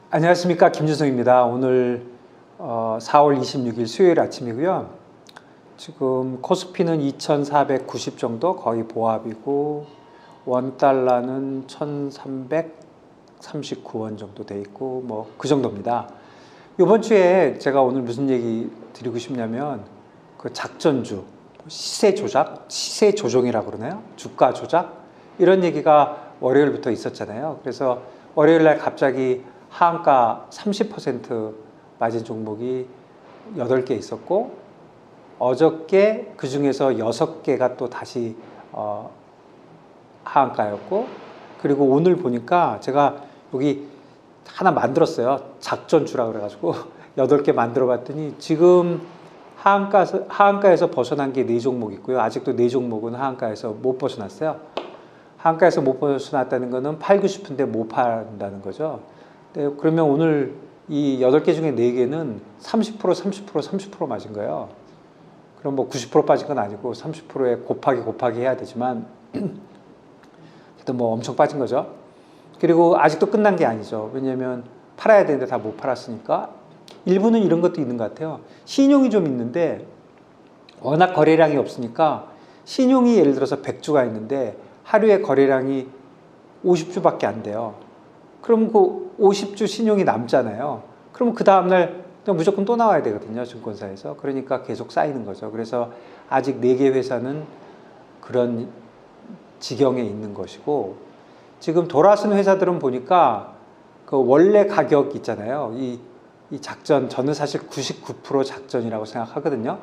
안녕하십니까, 김준성입니다. 오늘 4월 26일 수요일 아침이고요. 지금 코스피는 2490 정도 거의 보합이고 원달러는 1339원 정도 돼 있고 뭐 그 정도입니다. 이번 주에 제가 오늘 무슨 얘기 드리고 싶냐면 그 작전주, 시세 조작, 시세 조종이라고 그러나요? 주가 조작 이런 얘기가 월요일부터 있었잖아요. 그래서 월요일 날 갑자기 하한가 30% 맞은 종목이 8개 있었고 어저께 그 중에서 6개가 또 다시 하한가였고, 그리고 오늘 보니까 제가 여기 하나 만들었어요. 작전주라 그래가지고 8개 만들어 봤더니 지금 하한가에서 벗어난 게 4종목 있고요. 아직도 4종목은 하한가에서 못 벗어났어요. 하한가에서 못 벗어났다는 거는 팔고 싶은데 못 판다는 거죠. 네, 그러면 오늘 이 8개 중에 4개는 30% 맞은 거예요. 그럼 뭐 90% 빠진 건 아니고 30%에 곱하기 해야 되지만 일단 뭐 엄청 빠진 거죠. 그리고 아직도 끝난 게 아니죠. 왜냐하면 팔아야 되는데 다 못 팔았으니까. 일부는 이런 것도 있는 것 같아요. 신용이 좀 있는데 워낙 거래량이 없으니까 신용이 예를 들어서 100주가 있는데 하루에 거래량이 50주밖에 안 돼요. 그럼 그 50주 신용이 남잖아요. 그럼 그 다음날 무조건 또 나와야 되거든요, 증권사에서. 그러니까 계속 쌓이는 거죠. 그래서 아직 4개 회사는 그런 지경에 있는 것이고, 지금 돌아선 회사들은 보니까 그 원래 가격 있잖아요. 이 작전, 저는 사실 99% 작전이라고 생각하거든요.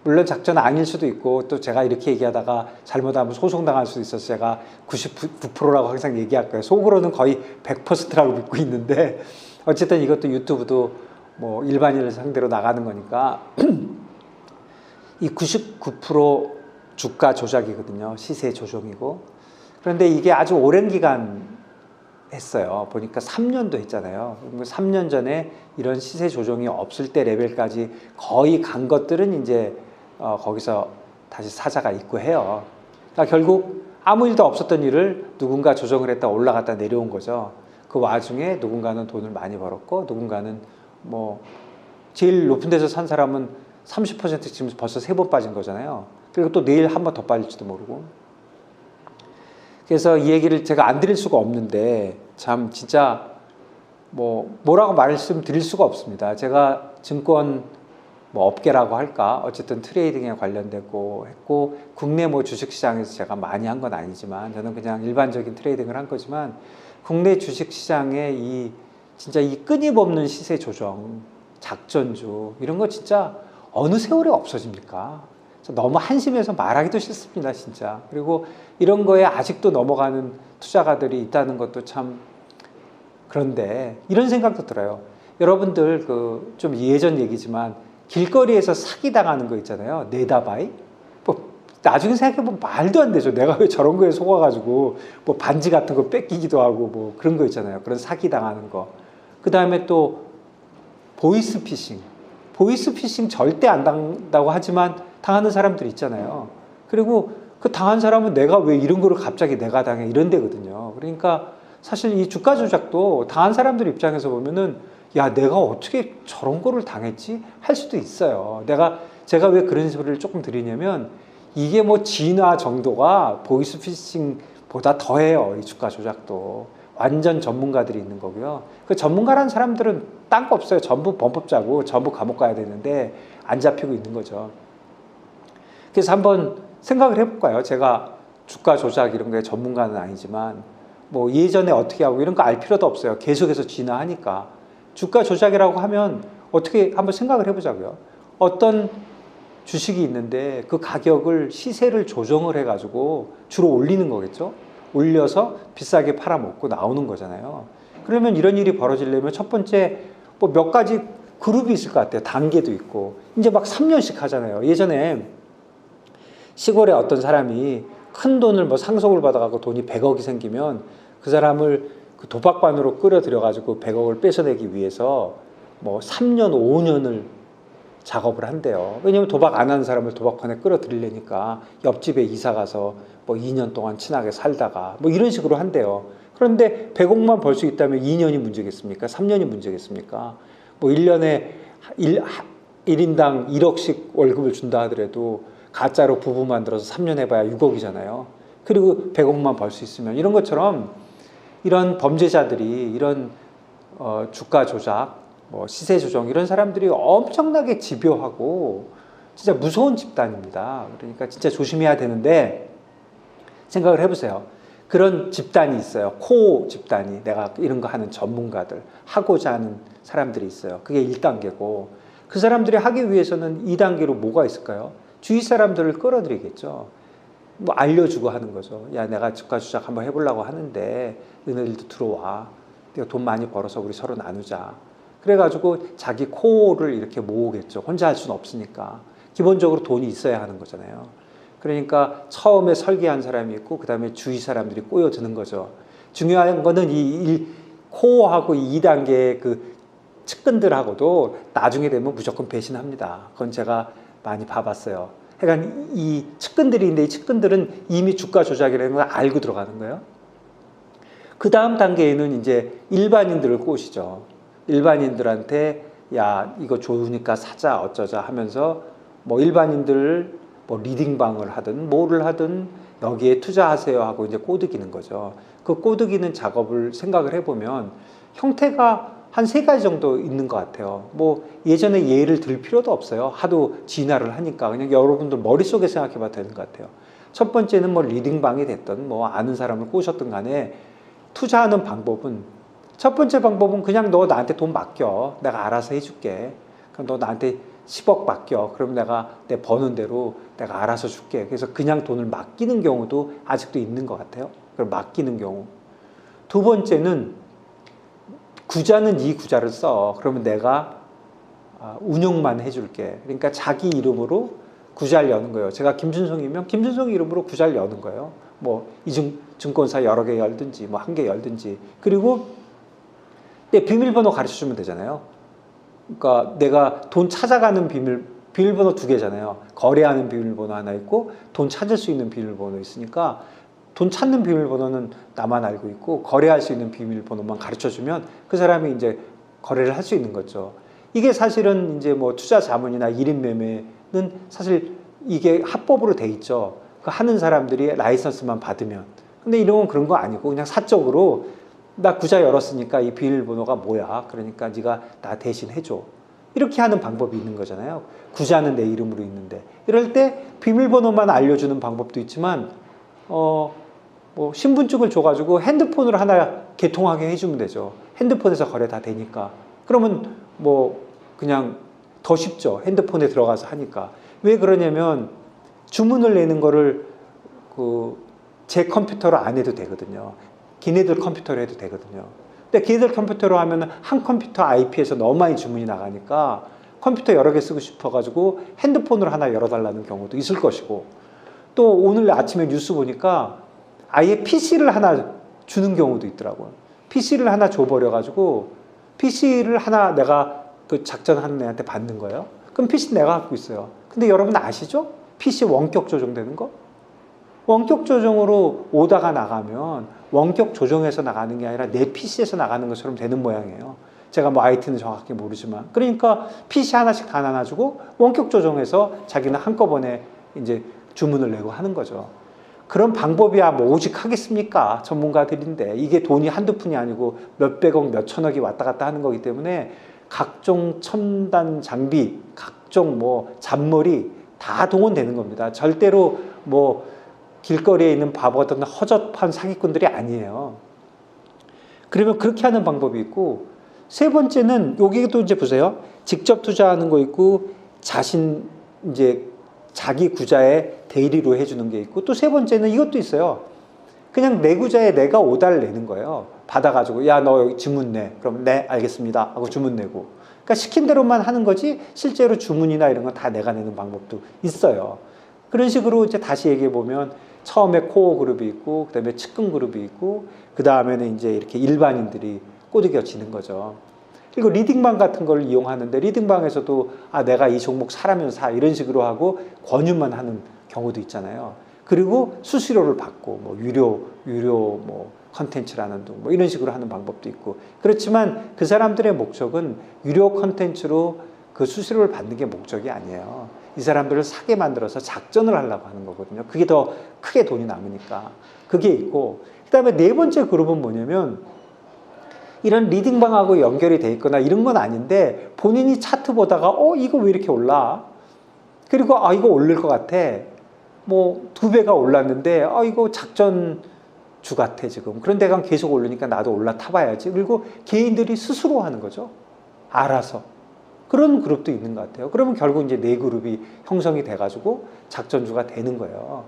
물론 작전 아닐 수도 있고, 또 제가 이렇게 얘기하다가 잘못하면 소송당할 수도 있어서 제가 99%라고 항상 얘기할 거예요. 속으로는 거의 100%라고 믿고 있는데, 어쨌든 이것도 유튜브도 뭐 일반인을 상대로 나가는 거니까 이 99% 주가 조작이거든요. 시세 조종이고. 그런데 이게 아주 오랜 기간 했어요. 보니까 3년도 했잖아요. 3년 전에 이런 시세 조종이 없을 때 레벨까지 거의 간 것들은 이제 거기서 다시 사자가 있고 해요. 그러니까 결국 아무 일도 없었던 일을 누군가 조정을 했다 올라갔다 내려온 거죠. 그 와중에 누군가는 돈을 많이 벌었고, 누군가는 뭐 제일 높은 데서 산 사람은 30% 지금 벌써 3번 빠진 거잖아요. 그리고 또 내일 한 번 더 빠질지도 모르고. 그래서 이 얘기를 제가 안 드릴 수가 없는데 참 진짜 뭐라고 말씀드릴 수가 없습니다. 제가 증권 뭐 업계라고 할까, 어쨌든 트레이딩에 관련되고 했고, 국내 뭐 주식시장에서 제가 많이 한 건 아니지만, 저는 그냥 일반적인 트레이딩을 한 거지만, 국내 주식시장에 진짜 이 끊임없는 시세 조정, 작전주 이런 거 진짜 어느 세월에 없어집니까? 너무 한심해서 말하기도 싫습니다, 진짜. 그리고 이런 거에 아직도 넘어가는 투자가들이 있다는 것도 참. 그런데 이런 생각도 들어요. 여러분들 좀 예전 얘기지만 길거리에서 사기당하는 거 있잖아요. 네다바이. 뭐 나중에 생각해보면 말도 안 되죠. 내가 왜 저런 거에 속아가지고 뭐 반지 같은 거 뺏기기도 하고 뭐 그런 거 있잖아요. 그런 사기당하는 거. 그 다음에 또 보이스피싱. 보이스피싱 절대 안 당한다고 하지만 당하는 사람들 있잖아요. 그리고 그 당한 사람은 내가 왜 이런 거를 갑자기 내가 당해, 이런 데거든요. 그러니까 사실 이 주가 조작도 당한 사람들 입장에서 보면은 야, 내가 어떻게 저런 거를 당했지? 할 수도 있어요. 제가 왜 그런 소리를 조금 드리냐면, 이게 뭐 진화 정도가 보이스피싱보다 더해요. 이 주가 조작도. 완전 전문가들이 있는 거고요. 그 전문가라는 사람들은 딴 거 없어요. 전부 범법자고 전부 감옥 가야 되는데 안 잡히고 있는 거죠. 그래서 한번 생각을 해볼까요? 제가 주가 조작 이런 거에 전문가는 아니지만 뭐 예전에 어떻게 하고 이런 거 알 필요도 없어요. 계속해서 진화하니까. 주가 조작이라고 하면 어떻게 한번 생각을 해보자고요. 어떤 주식이 있는데 그 가격을, 시세를 조정을 해가지고 주로 올리는 거겠죠. 올려서 비싸게 팔아먹고 나오는 거잖아요. 그러면 이런 일이 벌어지려면 첫 번째 뭐 몇 가지 그룹이 있을 것 같아요. 단계도 있고. 이제 막 3년씩 하잖아요. 예전에 시골에 어떤 사람이 큰 돈을 뭐 상속을 받아가고 돈이 100억이 생기면 그 사람을 그 도박반으로 끌어들여가지고 100억을 뺏어내기 위해서 뭐 3년, 5년을 작업을 한대요. 왜냐면 도박 안 하는 사람을 도박판에 끌어들이려니까 옆집에 이사 가서 뭐 2년 동안 친하게 살다가 뭐 이런 식으로 한대요. 그런데 100억만 벌 수 있다면 2년이 문제겠습니까? 3년이 문제겠습니까? 뭐 1년에 1인당 1억씩 월급을 준다 하더라도 가짜로 부부 만들어서 3년 해봐야 6억이잖아요. 그리고 100억만 벌 수 있으면 이런 것처럼 이런 범죄자들이 이런 주가 조작, 뭐 시세 조정 이런 사람들이 엄청나게 집요하고 진짜 무서운 집단입니다. 그러니까 진짜 조심해야 되는데 생각을 해보세요. 그런 집단이 있어요. 코어 집단이 내가 이런 거 하는 전문가들 하고자 하는 사람들이 있어요. 그게 1단계고 그 사람들이 하기 위해서는 2단계로 뭐가 있을까요? 주위 사람들을 끌어들이겠죠. 뭐 알려주고 하는 거죠. 야, 내가 주가 조작 한번 해보려고 하는데 너희들도 들어와. 내가 돈 많이 벌어서 우리 서로 나누자. 그래가지고 자기 코어를 이렇게 모으겠죠. 혼자 할 수는 없으니까. 기본적으로 돈이 있어야 하는 거잖아요. 그러니까 처음에 설계한 사람이 있고 그 다음에 주위 사람들이 꼬여드는 거죠. 중요한 거는 이 코어하고 2단계의 그 측근들하고도 나중에 되면 무조건 배신합니다. 그건 제가 많이 봐봤어요. 그러니까 이 측근들이 있는데 이 측근들은 이미 주가 조작이라는 걸 알고 들어가는 거예요. 그 다음 단계에는 이제 일반인들을 꼬시죠. 일반인들한테 야 이거 좋으니까 사자 어쩌자 하면서 뭐 일반인들 뭐 리딩방을 하든 뭐를 하든 여기에 투자하세요 하고 이제 꼬드기는 거죠. 그 꼬드기는 작업을 생각을 해보면 형태가 한 3가지 정도 있는 것 같아요. 뭐 예전에 예를 들 필요도 없어요. 하도 진화를 하니까 그냥 여러분들 머릿속에 생각해봐도 되는 것 같아요. 첫 번째는 뭐 리딩방이 됐든 뭐 아는 사람을 꼬셨든 간에 투자하는 방법은 첫 번째 방법은 그냥 너 나한테 돈 맡겨. 내가 알아서 해줄게. 그럼 너 나한테 10억 맡겨. 그럼 내가 내 버는 대로 내가 알아서 줄게. 그래서 그냥 돈을 맡기는 경우도 아직도 있는 것 같아요. 그럼 맡기는 경우. 두 번째는 구자는 이 구자를 써. 그러면 내가 운영만 해줄게. 그러니까 자기 이름으로 구자를 여는 거예요. 제가 김준성이면 김준성 이름으로 구자를 여는 거예요. 뭐 증권사 여러 개 열든지 뭐 한 개 열든지. 그리고 내 비밀번호 가르쳐주면 되잖아요. 그러니까 내가 돈 찾아가는 비밀번호 2개잖아요. 거래하는 비밀번호 하나 있고 돈 찾을 수 있는 비밀번호 있으니까 돈 찾는 비밀번호는 나만 알고 있고 거래할 수 있는 비밀번호만 가르쳐주면 그 사람이 이제 거래를 할 수 있는 거죠. 이게 사실은 이제 뭐 투자 자문이나 1인 매매는 사실 이게 합법으로 돼 있죠. 그 하는 사람들이 라이선스만 받으면. 근데 이런 건 그런 거 아니고 그냥 사적으로 나 구자 열었으니까 이 비밀번호가 뭐야? 그러니까 네가 나 대신 해줘. 이렇게 하는 방법이 있는 거잖아요. 구자는 내 이름으로 있는데. 이럴 때 비밀번호만 알려주는 방법도 있지만 뭐 신분증을 줘가지고 핸드폰으로 하나 개통하게 해주면 되죠. 핸드폰에서 거래 다 되니까. 그러면 뭐 그냥 더 쉽죠. 핸드폰에 들어가서 하니까. 왜 그러냐면 주문을 내는 거를 제 컴퓨터로 안 해도 되거든요. 걔네들 컴퓨터로 해도 되거든요. 근데 걔네들 컴퓨터로 하면 한 컴퓨터 IP에서 너무 많이 주문이 나가니까 컴퓨터 여러 개 쓰고 싶어가지고 핸드폰으로 하나 열어달라는 경우도 있을 것이고 또 오늘 아침에 뉴스 보니까 아예 PC를 하나 주는 경우도 있더라고요. PC를 하나 줘버려가지고 PC를 하나 내가 그 작전하는 애한테 받는 거예요. 그럼 PC 내가 갖고 있어요. 근데 여러분 아시죠? PC 원격 조정되는 거? 원격 조정으로 오다가 나가면 원격 조정해서 나가는 게 아니라 내 PC에서 나가는 것처럼 되는 모양이에요. 제가 뭐 IT는 정확히 모르지만. 그러니까 PC 하나씩 다 나눠주고 원격 조정해서 자기는 한꺼번에 이제 주문을 내고 하는 거죠. 그런 방법이야 뭐 오직 하겠습니까? 전문가들인데 이게 돈이 한두 푼이 아니고 몇백억, 몇천억이 왔다 갔다 하는 거기 때문에 각종 첨단 장비, 각종 뭐 잡머리 다 동원되는 겁니다. 절대로 뭐 길거리에 있는 바보 같은 허접한 사기꾼들이 아니에요. 그러면 그렇게 하는 방법이 있고 세 번째는 여기도 이제 보세요. 직접 투자하는 거 있고 자신 이제 자기 구자에 대리로 해주는 게 있고 또 세 번째는 이것도 있어요. 그냥 내 구자에 내가 오다를 내는 거예요. 받아가지고 야 너 여기 주문 내. 그럼 네 알겠습니다 하고 주문 내고. 그러니까 시킨 대로만 하는 거지 실제로 주문이나 이런 건 다 내가 내는 방법도 있어요. 그런 식으로 이제 다시 얘기해 보면 처음에 코어 그룹이 있고 그다음에 측근 그룹이 있고 그 다음에는 이제 이렇게 일반인들이 꼬드겨지는 거죠. 그리고 리딩방 같은 걸 이용하는데 리딩방에서도 내가 이 종목 사라면 사 이런 식으로 하고 권유만 하는 경우도 있잖아요. 그리고 수수료를 받고 뭐 유료 뭐 컨텐츠라는 둥, 뭐 이런 식으로 하는 방법도 있고. 그렇지만 그 사람들의 목적은 유료 컨텐츠로 그 수수료를 받는 게 목적이 아니에요. 이 사람들을 사게 만들어서 작전을 하려고 하는 거거든요. 그게 더 크게 돈이 남으니까. 그게 있고, 그 다음에 네 번째 그룹은 뭐냐면 이런 리딩방하고 연결이 돼 있거나 이런 건 아닌데 본인이 차트 보다가 이거 왜 이렇게 올라? 그리고 이거 오를 것 같아. 뭐 2배가 올랐는데 이거 작전주 같아 지금. 그런데 계속 오르니까 나도 올라타봐야지. 그리고 개인들이 스스로 하는 거죠. 알아서. 그런 그룹도 있는 것 같아요. 그러면 결국 이제 네 그룹이 형성이 돼가지고 작전주가 되는 거예요.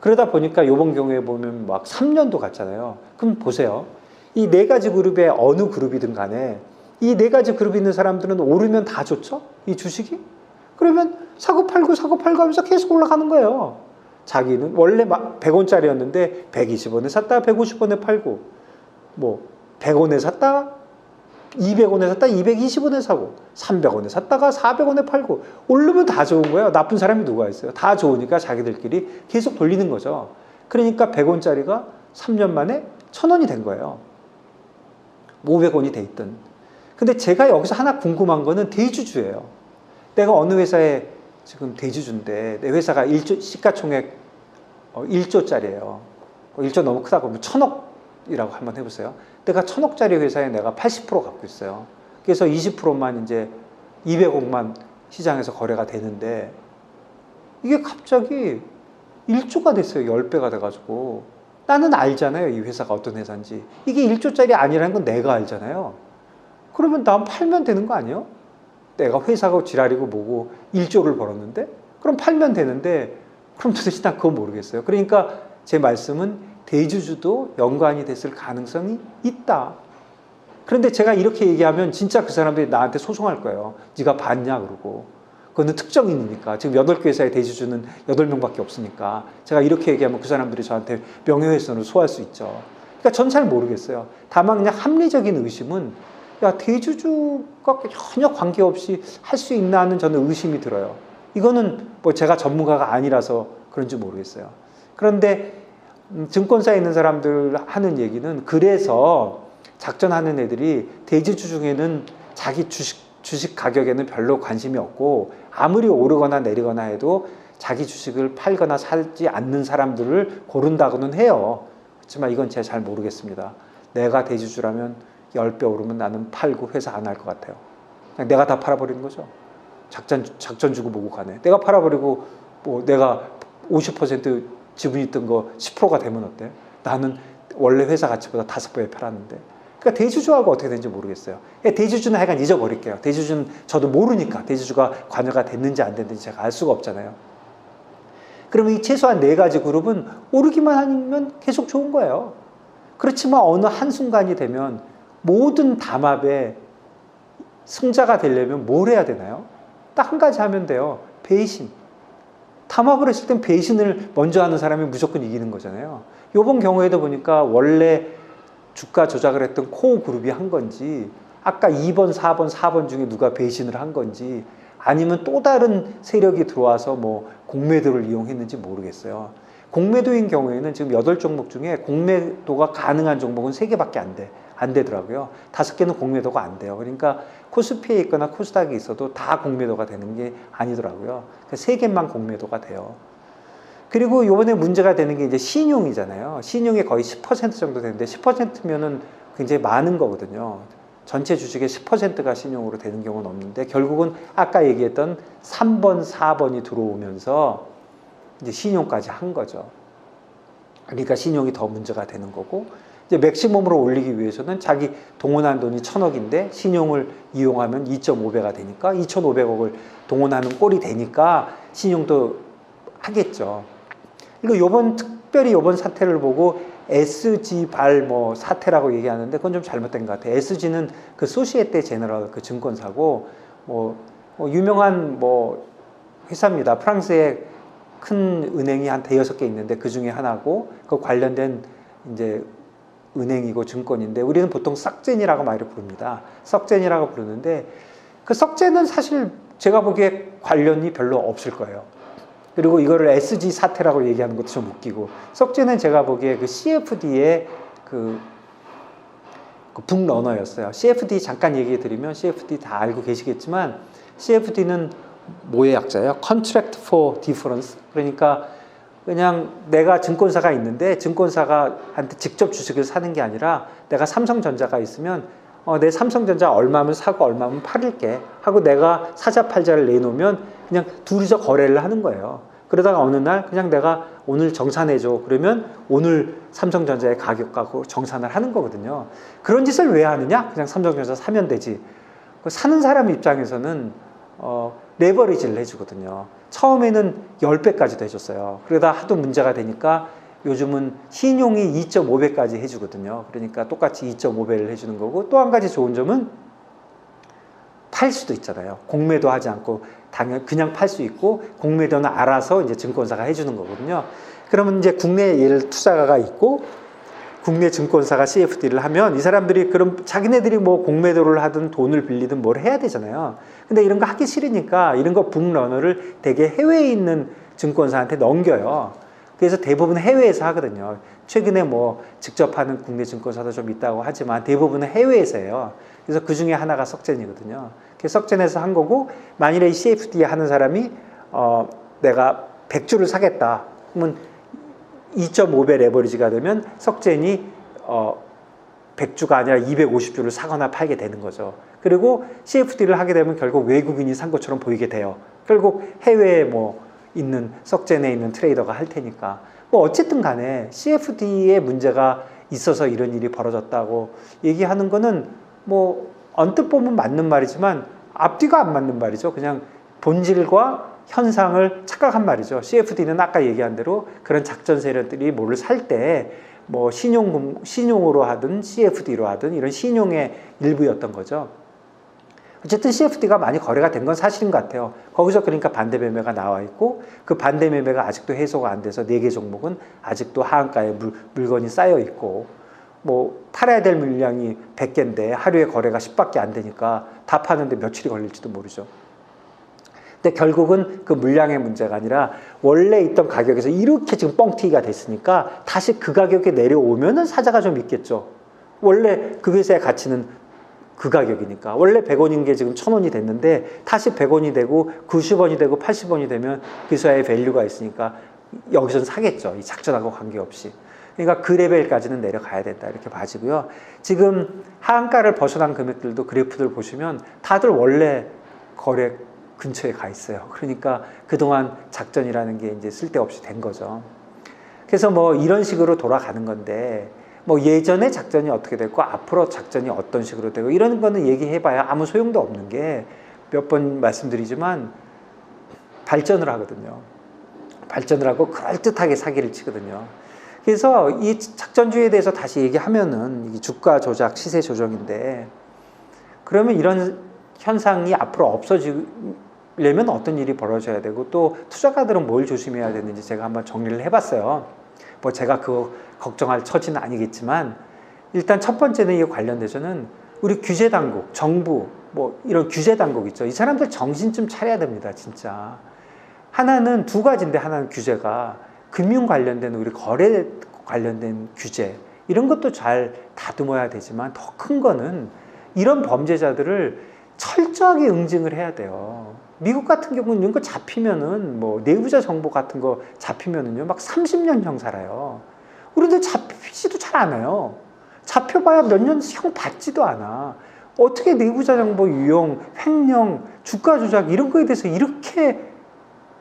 그러다 보니까 이번 경우에 보면 막 3년도 갔잖아요. 그럼 보세요. 이 네 가지 그룹의 어느 그룹이든 간에 이 네 가지 그룹이 있는 사람들은 오르면 다 좋죠? 이 주식이? 그러면 사고 팔고 하면서 계속 올라가는 거예요. 자기는 원래 막 100원짜리였는데 120원에 샀다 150원에 팔고, 뭐 100원에 샀다 200원에 샀다 220원에 사고, 300원에 샀다가 400원에 팔고, 오르면 다 좋은 거예요. 나쁜 사람이 누가 있어요? 다 좋으니까 자기들끼리 계속 돌리는 거죠. 그러니까 100원짜리가 3년 만에 1000원이 된 거예요. 500원이 돼 있든. 근데 제가 여기서 하나 궁금한 거는 대주주예요. 내가 어느 회사에 지금 대주주인데 내 회사가 시가총액 1조짜리예요. 1조 너무 크다고 하면 1000억이라고 한번 해보세요. 내가 1000억짜리 회사에 내가 80% 갖고 있어요. 그래서 20%만 이제 200억만 시장에서 거래가 되는데 이게 갑자기 1조가 됐어요. 10배가 돼가지고. 나는 알잖아요. 이 회사가 어떤 회사인지. 이게 1조짜리 아니라는 건 내가 알잖아요. 그러면 난 팔면 되는 거 아니에요? 내가 회사가 지랄이고 뭐고 1조를 벌었는데? 그럼 팔면 되는데, 그럼 도대체 난 그거 모르겠어요. 그러니까 제 말씀은 대주주도 연관이 됐을 가능성이 있다. 그런데 제가 이렇게 얘기하면 진짜 그 사람들이 나한테 소송할 거예요. 네가 봤냐 그러고. 그거는 특정인이니까. 지금 8개 회사의 대주주는 8명밖에 없으니까 제가 이렇게 얘기하면 그 사람들이 저한테 명예훼손을 소화할 수 있죠. 그러니까 전 잘 모르겠어요. 다만 그냥 합리적인 의심은 야, 대주주가 전혀 관계없이 할 수 있나 하는 저는 의심이 들어요. 이거는 뭐 제가 전문가가 아니라서 그런지 모르겠어요. 그런데 증권사에 있는 사람들 하는 얘기는, 그래서 작전하는 애들이 대주주 중에는 자기 주식 가격에는 별로 관심이 없고 아무리 오르거나 내리거나 해도 자기 주식을 팔거나 사지 않는 사람들을 고른다고는 해요. 그렇지만 이건 제가 잘 모르겠습니다. 내가 대주주라면 10배 오르면 나는 팔고 회사 안 할 것 같아요. 그냥 내가 다 팔아버리는 거죠. 작전 주고 뭐고 가네. 내가 팔아버리고 뭐 내가 50% 지분 있던 거 10%가 되면 어때? 나는 원래 회사 가치보다 5배 팔았는데. 그러니까 대주주하고 어떻게 되는지 모르겠어요. 대주주는 하여간 잊어버릴게요. 대주주는 저도 모르니까 대주주가 관여가 됐는지 안 됐는지 제가 알 수가 없잖아요. 그러면 이 최소한 4가지 그룹은 오르기만 하면 계속 좋은 거예요. 그렇지만 어느 한순간이 되면 모든 담합의 승자가 되려면 뭘 해야 되나요? 딱 한 가지 하면 돼요. 배신. 담합을 했을 땐 배신을 먼저 하는 사람이 무조건 이기는 거잖아요. 이번 경우에도 보니까 원래 주가 조작을 했던 코어 그룹이 한 건지, 아까 2번, 4번 중에 누가 배신을 한 건지, 아니면 또 다른 세력이 들어와서 뭐 공매도를 이용했는지 모르겠어요. 공매도인 경우에는 지금 8종목 중에 공매도가 가능한 종목은 3개밖에 안 되더라고요. 5개는 공매도가 안 돼요. 그러니까 코스피에 있거나 코스닥에 있어도 다 공매도가 되는 게 아니더라고요. 그러니까 3개만 공매도가 돼요. 그리고 이번에 문제가 되는 게 이제 신용이잖아요. 신용이 거의 10% 정도 되는데 10%면은 굉장히 많은 거거든요. 전체 주식의 10%가 신용으로 되는 경우는 없는데 결국은 아까 얘기했던 3번, 4번이 들어오면서 이제 신용까지 한 거죠. 그러니까 신용이 더 문제가 되는 거고, 이제 맥시멈으로 올리기 위해서는 자기 동원한 돈이 1000억인데 신용을 이용하면 2.5배가 되니까 2500억을 동원하는 꼴이 되니까 신용도 하겠죠. 이거 특별히 요번 사태를 보고 SG발 뭐 사태라고 얘기하는데 그건 좀 잘못된 것 같아요. SG는 그 소시에테 제너럴 그 증권사고 뭐 유명한 뭐 회사입니다. 프랑스에 큰 은행이 한 5-6개 있는데 그 중에 하나고, 그 관련된 이제 은행이고 증권인데 우리는 보통 썩젠이라고 많이 부릅니다. 썩젠이라고 부르는데 그 썩젠은 사실 제가 보기에 관련이 별로 없을 거예요. 그리고 이거를 SG 사태라고 얘기하는 것도 좀 웃기고, 썩젠은 제가 보기에 그 CFD의 그 북러너였어요. CFD 잠깐 얘기 드리면 CFD 다 알고 계시겠지만 CFD는 뭐의 약자예요? Contract for Difference. 그러니까 그냥 내가 증권사가 있는데 증권사가한테 직접 주식을 사는 게 아니라 내가 삼성전자가 있으면 내 삼성전자 얼마면 사고 얼마면 팔을게 하고 내가 사자 팔자를 내놓으면 그냥 둘이서 거래를 하는 거예요. 그러다가 어느 날 그냥 내가 오늘 정산해줘 그러면 오늘 삼성전자의 가격하고 정산을 하는 거거든요. 그런 짓을 왜 하느냐? 그냥 삼성전자 사면 되지. 사는 사람 입장에서는 레버리지를 해주거든요. 처음에는 10배까지도 해줬어요. 그러다 하도 문제가 되니까 요즘은 신용이 2.5배까지 해주거든요. 그러니까 똑같이 2.5배를 해주는 거고, 또 한 가지 좋은 점은 팔 수도 있잖아요. 공매도 하지 않고 당연 그냥 팔 수 있고, 공매도는 알아서 이제 증권사가 해주는 거거든요. 그러면 이제 국내 예를 투자가가 있고 국내 증권사가 CFD를 하면 이 사람들이 그럼 자기네들이 뭐 공매도를 하든 돈을 빌리든 뭘 해야 되잖아요. 근데 이런 거 하기 싫으니까 이런 거 북러너를 되게 해외에 있는 증권사한테 넘겨요. 그래서 대부분 해외에서 하거든요. 최근에 뭐 직접 하는 국내 증권사도 좀 있다고 하지만 대부분은 해외에서 해요. 그래서 그 중에 하나가 석젠이거든요. 그래서 석젠에서 한 거고, 만일에 CFD 하는 사람이 내가 100주를 사겠다. 그러면 2.5배 레버리지가 되면 석젠이 100주가 아니라 250주를 사거나 팔게 되는 거죠. 그리고 CFD를 하게 되면 결국 외국인이 산 것처럼 보이게 돼요. 결국 해외에 뭐 있는 석젠에 있는 트레이더가 할 테니까. 뭐 어쨌든 간에 CFD에 문제가 있어서 이런 일이 벌어졌다고 얘기하는 거는 뭐 언뜻 보면 맞는 말이지만 앞뒤가 안 맞는 말이죠. 그냥 본질과 현상을 착각한 말이죠. CFD는 아까 얘기한 대로 그런 작전 세력들이 뭐를 살 때 뭐 신용으로 하든 CFD로 하든 이런 신용의 일부였던 거죠. 어쨌든 CFD가 많이 거래가 된 건 사실인 것 같아요. 거기서 그러니까 반대 매매가 나와 있고, 그 반대 매매가 아직도 해소가 안 돼서 4개 종목은 아직도 하한가에 물건이 쌓여 있고, 뭐 팔아야 될 물량이 100개인데 하루에 거래가 10밖에 안 되니까 다 파는데 며칠이 걸릴지도 모르죠. 근데 결국은 그 물량의 문제가 아니라 원래 있던 가격에서 이렇게 지금 뻥튀기가 됐으니까 다시 그 가격에 내려오면은 사자가 좀 있겠죠. 원래 그 회사의 가치는 그 가격이니까. 원래 100원인 게 지금 1000원이 됐는데 다시 100원이 되고 90원이 되고 80원이 되면 그 회사의 밸류가 있으니까 여기서는 사겠죠. 이 작전하고 관계없이. 그러니까 그 레벨까지는 내려가야 된다 이렇게 봐지고요. 지금 하한가를 벗어난 금액들도 그래프들 보시면 다들 원래 거래 근처에 가 있어요. 그러니까 그동안 작전이라는 게 이제 쓸데없이 된 거죠. 그래서 뭐 이런 식으로 돌아가는 건데, 뭐 예전에 작전이 어떻게 됐고 앞으로 작전이 어떤 식으로 되고 이런 거는 얘기해봐야 아무 소용도 없는 게, 몇 번 말씀드리지만 발전을 하거든요. 발전을 하고 그럴듯하게 사기를 치거든요. 그래서 이 작전주의에 대해서 다시 얘기하면은 이게 주가 조작, 시세 조정인데, 그러면 이런 현상이 앞으로 없어지려면 어떤 일이 벌어져야 되고, 또 투자가들은 뭘 조심해야 되는지 제가 한번 정리를 해봤어요. 뭐 제가 그거 걱정할 처지는 아니겠지만, 일단 첫 번째는 이에 관련돼서는 우리 규제 당국, 정부, 뭐 이런 규제 당국 있죠. 이 사람들 정신 좀 차려야 됩니다, 진짜. 하나는 두 가지인데, 하나는 규제가 금융 관련된 우리 거래 관련된 규제, 이런 것도 잘 다듬어야 되지만 더 큰 거는 이런 범죄자들을 철저하게 응징을 해야 돼요. 미국 같은 경우는 이런 거 잡히면은 뭐 내부자 정보 같은 거 잡히면은요 막 30년형 살아요. 우리들 잡히지도 잘 않아요. 잡혀봐야 몇 년 형 받지도 않아. 어떻게 내부자 정보 유용, 횡령, 주가 조작 이런 거에 대해서 이렇게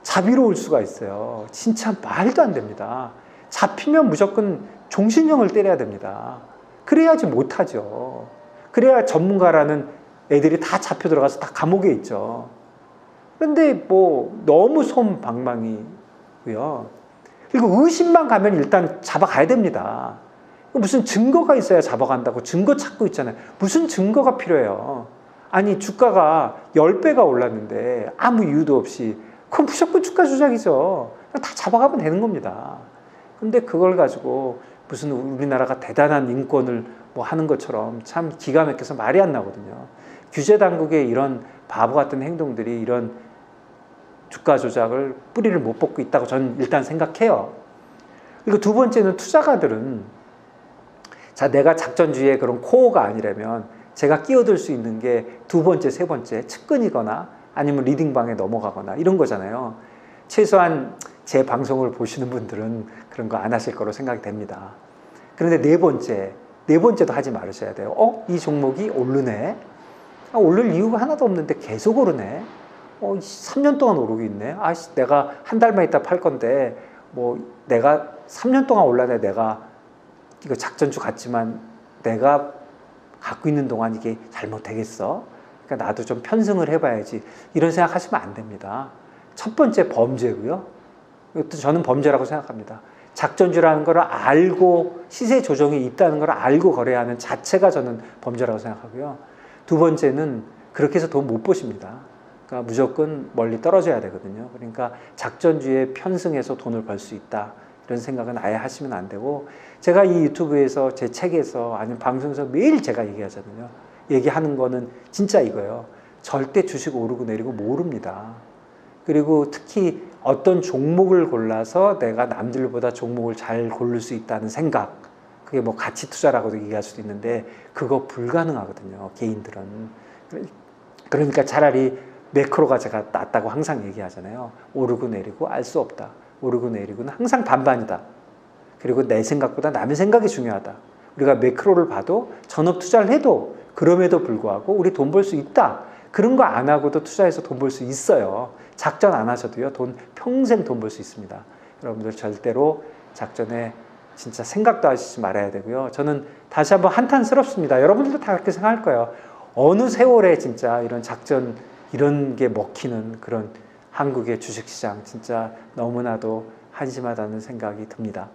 자비로울 수가 있어요. 진짜 말도 안 됩니다. 잡히면 무조건 종신형을 때려야 됩니다. 그래야지 못하죠. 그래야 전문가라는 애들이 다 잡혀 들어가서 다 감옥에 있죠. 그런데 뭐 너무 솜방망이고요. 그리고 의심만 가면 일단 잡아가야 됩니다. 무슨 증거가 있어야 잡아간다고 증거 찾고 있잖아요. 무슨 증거가 필요해요. 아니 주가가 10배가 올랐는데 아무 이유도 없이, 그건 무조건 주가 조작이죠. 다 잡아가면 되는 겁니다. 근데 그걸 가지고 무슨 우리나라가 대단한 인권을 뭐 하는 것처럼 참 기가 막혀서 말이 안 나거든요. 규제 당국의 이런 바보 같은 행동들이 이런 주가 조작을 뿌리를 못 뽑고 있다고 저는 일단 생각해요. 그리고 두 번째는 투자가들은 자, 내가 작전주의의 그런 코어가 아니라면 제가 끼어들 수 있는 게 두 번째, 세 번째, 측근이거나 아니면 리딩방에 넘어가거나 이런 거잖아요. 최소한 제 방송을 보시는 분들은 그런 거 안 하실 거로 생각이 됩니다. 그런데 네 번째도 하지 말으셔야 돼요. 이 종목이 오르네? 오를 이유가 하나도 없는데 계속 오르네? 3년 동안 오르고 있네? 내가 한 달만 있다 팔 건데, 내가 3년 동안 올라네. 내가 이거 작전주 같지만 내가 갖고 있는 동안 이게 잘못되겠어? 그러니까 나도 좀 편승을 해봐야지. 이런 생각 하시면 안 됩니다. 첫 번째 범죄고요. 이것도 저는 범죄라고 생각합니다. 작전주라는 걸 알고 시세 조정이 있다는 걸 알고 거래하는 자체가 저는 범죄라고 생각하고요. 두 번째는 그렇게 해서 돈 못 버십니다. 그러니까 무조건 멀리 떨어져야 되거든요. 그러니까 작전주에 편승해서 돈을 벌 수 있다. 이런 생각은 아예 하시면 안 되고, 제가 이 유튜브에서 제 책에서 아니면 방송에서 매일 제가 얘기하잖아요. 얘기하는 거는 진짜 이거예요. 절대 주식 오르고 내리고 모릅니다. 그리고 특히 어떤 종목을 골라서 내가 남들보다 종목을 잘 고를 수 있다는 생각, 그게 뭐 가치 투자라고도 얘기할 수도 있는데 그거 불가능하거든요. 개인들은. 그러니까 차라리 매크로가 제가 낫다고 항상 얘기하잖아요. 오르고 내리고 알 수 없다. 오르고 내리고는 항상 반반이다. 그리고 내 생각보다 남의 생각이 중요하다. 우리가 매크로를 봐도 전업 투자를 해도 그럼에도 불구하고 우리 돈 벌 수 있다. 그런 거 안 하고도 투자해서 돈 벌 수 있어요. 작전 안 하셔도요. 평생 돈 벌 수 있습니다. 여러분들 절대로 작전에 진짜 생각도 하시지 말아야 되고요. 저는 다시 한번 한탄스럽습니다. 여러분들도 다 그렇게 생각할 거예요. 어느 세월에 진짜 이런 작전 이런 게 먹히는 그런 한국의 주식시장 진짜 너무나도 한심하다는 생각이 듭니다.